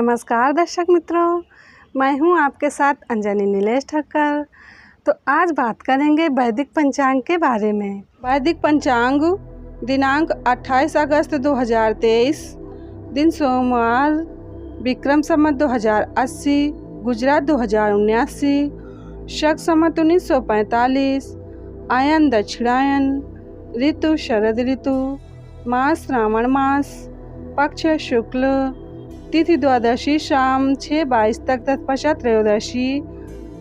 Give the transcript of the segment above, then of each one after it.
नमस्कार दर्शक मित्रों, मैं हूं आपके साथ अंजनी नीलेश ठक्कर। तो आज बात करेंगे वैदिक पंचांग के बारे में। वैदिक पंचांग दिनांक 28 अगस्त 2023, दिन सोमवार, विक्रम संवत 2080, गुजरात 2079, शक संवत 1945, आयन दक्षिणायन, ऋतु शरद ऋतु, मास श्रावण मास, पक्ष शुक्ल, तिथि द्वादशी शाम 6:22 तक तत्पश्चात त्रयोदशी,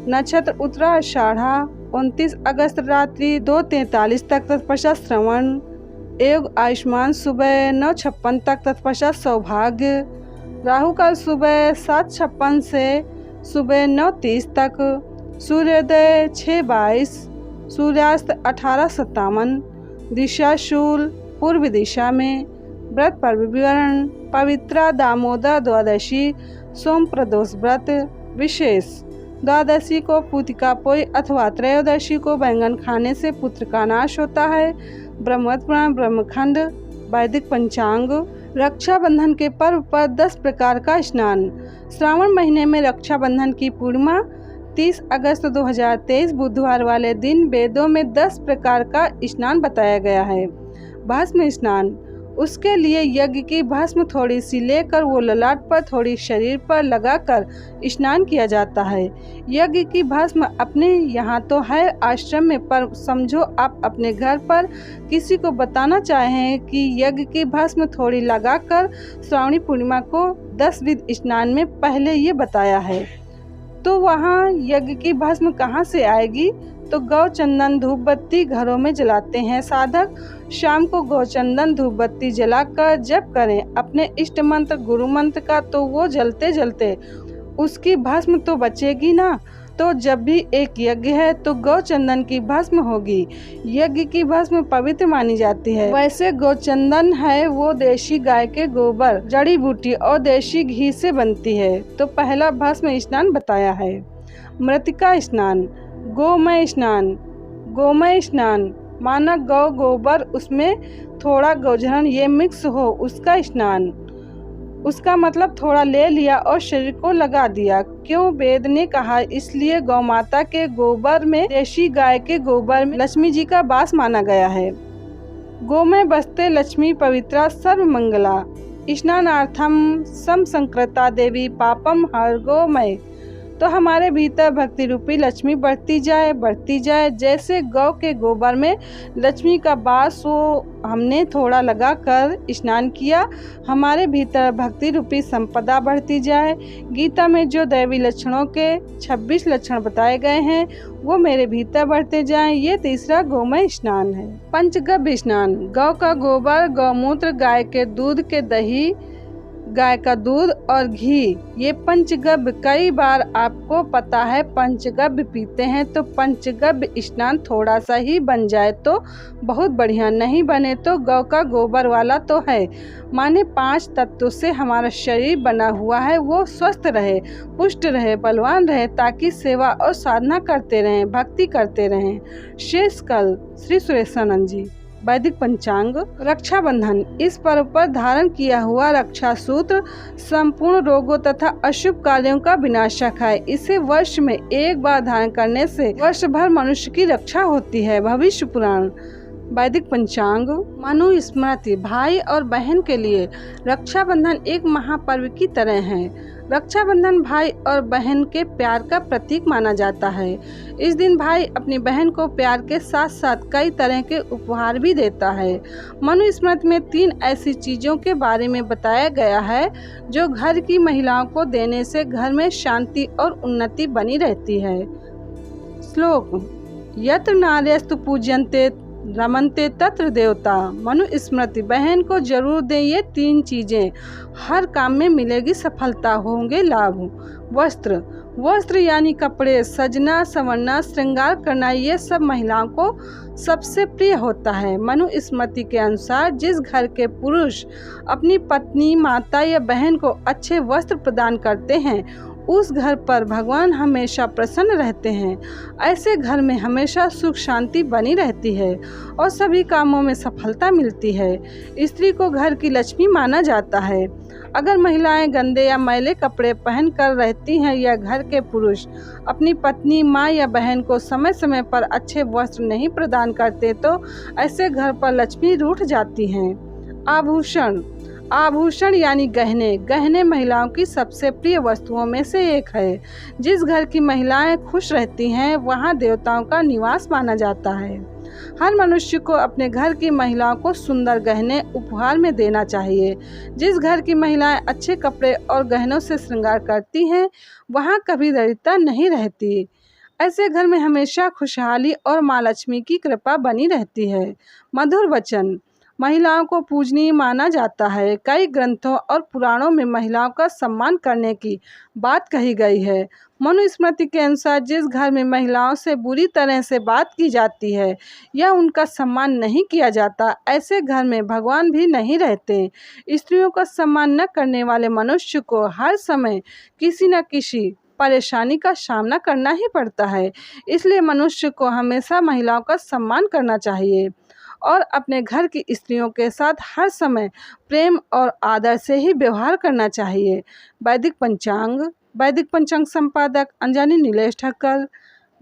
नक्षत्र उत्तराषाढ़ा 29 अगस्त रात्रि 2:43 तक तत्पश्चात श्रवण, योग आयुष्मान सुबह 9:56 तक तत्पश्चात सौभाग्य, राहु काल सुबह 7:56 से सुबह 9:30 तक, सूर्योदय 6:22, सूर्यास्त 18:57, दिशा शूल पूर्व दिशा में। व्रत पर्व विवरण: पवित्रा दामोदर द्वादशी सोम प्रदोष व्रत विशेष। द्वादशी को पुत्रिका पोई अथवा त्रयोदशी को बैंगन खाने से पुत्र का नाश होता है। ब्रह्मवत पुराण ब्रह्मखंड। वैदिक पंचांग। रक्षाबंधन के पर्व पर 10 प्रकार का स्नान। श्रावण महीने में रक्षाबंधन की पूर्णिमा 30 अगस्त 2023 बुधवार वाले दिन वेदों में 10 प्रकार का स्नान बताया गया है। भस्म स्नान, उसके लिए यज्ञ की भस्म थोड़ी सी लेकर वो ललाट पर थोड़ी शरीर पर लगाकर स्नान किया जाता है। यज्ञ की भस्म अपने यहाँ तो है आश्रम में, पर समझो आप अपने घर पर किसी को बताना चाहें कि यज्ञ की भस्म थोड़ी लगाकर श्रावणी पूर्णिमा को 10 विध स्नान में पहले ये बताया है, तो वहाँ यज्ञ की भस्म कहाँ से आएगी? तो गौ चंदन धूप बत्ती घरों में जलाते हैं साधक। शाम को गौ चंदन धूप बत्ती जलाकर जप करें अपने इष्ट मंत्र गुरु मंत्र का, तो वो जलते जलते उसकी भस्म तो बचेगी ना। तो जब भी एक यज्ञ है तो गौ चंदन की भस्म होगी। यज्ञ की भस्म पवित्र मानी जाती है। वैसे गौ चंदन है वो देशी गाय के गोबर, जड़ी बूटी और देशी घी से बनती है। तो पहला भस्म स्नान बताया है। मृतिका स्नान, गोमय स्नान। गोमय स्नान माना गौ गोबर उसमें थोड़ा गौजरन ये मिक्स हो उसका स्नान। उसका मतलब थोड़ा ले लिया और शरीर को लगा दिया। क्यों? वेद ने कहा इसलिए गौ माता के गोबर में, देशी गाय के गोबर में लक्ष्मी जी का वास माना गया है। गोमय बस्ते लक्ष्मी पवित्रा सर्व मंगला। स्नानार्थम सम संकृता देवी पापम हर गोमय। तो हमारे भीतर भक्ति रूपी लक्ष्मी बढ़ती जाए। जैसे गौ के गोबर में लक्ष्मी का वास हो, हमने थोड़ा लगाकर स्नान किया, हमारे भीतर भक्ति रूपी संपदा बढ़ती जाए। गीता में जो दैवी लक्षणों के 26 लक्षण बताए गए हैं वो मेरे भीतर बढ़ते जाएं। ये तीसरा गोमय स्नान है। पंचगव्य स्नान, गौ का गोबर, गौमूत्र, गाय के दूध के दही, गाय का दूध और घी, ये पंचगव्य। कई बार आपको पता है पंचगव्य पीते हैं, तो पंचगव्य स्नान थोड़ा सा ही बन जाए तो बहुत बढ़िया, नहीं बने तो गौ का गोबर वाला तो है। माने 5 तत्वों से हमारा शरीर बना हुआ है, वो स्वस्थ रहे, पुष्ट रहे, बलवान रहे, ताकि सेवा और साधना करते रहें, भक्ति करते रहें। शेष कल श्री सुरेशानंद जी। वैदिक पंचांग। रक्षाबंधन, इस पर्व पर धारण किया हुआ रक्षा सूत्र संपूर्ण रोगों तथा अशुभ कार्यों का विनाशक है। इसे वर्ष में एक बार धारण करने से वर्ष भर मनुष्य की रक्षा होती है। भविष्य पुराण। वैदिक पंचांग। मनु स्मृति, भाई और बहन के लिए रक्षाबंधन एक महापर्व की तरह है। रक्षाबंधन भाई और बहन के प्यार का प्रतीक माना जाता है। इस दिन भाई अपनी बहन को प्यार के साथ साथ कई तरह के उपहार भी देता है। मनुस्मृति में 3 ऐसी चीज़ों के बारे में बताया गया है जो घर की महिलाओं को देने से घर में शांति और उन्नति बनी रहती है। श्लोक: यत्र नार्यस्तु पूज्यन्ते रमन्ते तत्र देवता। मनुस्मृति, बहन को जरूर दें ये 3 चीज़ें, हर काम में मिलेगी सफलता, होंगे लाभ। वस्त्र, वस्त्र यानी कपड़े, सजना संवरना, श्रृंगार करना, ये सब महिलाओं को सबसे प्रिय होता है। मनुस्मृति के अनुसार जिस घर के पुरुष अपनी पत्नी, माता या बहन को अच्छे वस्त्र प्रदान करते हैं उस घर पर भगवान हमेशा प्रसन्न रहते हैं। ऐसे घर में हमेशा सुख शांति बनी रहती है और सभी कामों में सफलता मिलती है। स्त्री को घर की लक्ष्मी माना जाता है। अगर महिलाएं गंदे या मैले कपड़े पहन कर रहती हैं या घर के पुरुष अपनी पत्नी, माँ या बहन को समय समय पर अच्छे वस्त्र नहीं प्रदान करते तो ऐसे घर पर लक्ष्मी रूठ जाती हैं। आभूषण यानी गहने महिलाओं की सबसे प्रिय वस्तुओं में से एक है। जिस घर की महिलाएं खुश रहती हैं वहां देवताओं का निवास माना जाता है। हर मनुष्य को अपने घर की महिलाओं को सुंदर गहने उपहार में देना चाहिए। जिस घर की महिलाएं अच्छे कपड़े और गहनों से श्रृंगार करती हैं वहां कभी दरिद्रता नहीं रहती। ऐसे घर में हमेशा खुशहाली और माँ लक्ष्मी की कृपा बनी रहती है। मधुर वचन महिलाओं को पूजनीय माना जाता है। कई ग्रंथों और पुराणों में महिलाओं का सम्मान करने की बात कही गई है। मनुस्मृति के अनुसार जिस घर में महिलाओं से बुरी तरह से बात की जाती है या उनका सम्मान नहीं किया जाता, ऐसे घर में भगवान भी नहीं रहते। स्त्रियों का सम्मान न करने वाले मनुष्य को हर समय किसी न किसी परेशानी का सामना करना ही पड़ता है। इसलिए मनुष्य को हमेशा महिलाओं का सम्मान करना चाहिए और अपने घर की स्त्रियों के साथ हर समय प्रेम और आदर से ही व्यवहार करना चाहिए। वैदिक पंचांग संपादक अंजनी नीलेश ठक्कर।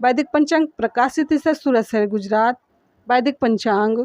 वैदिक पंचांग प्रकाशित सूरत शहर गुजरात। वैदिक पंचांग।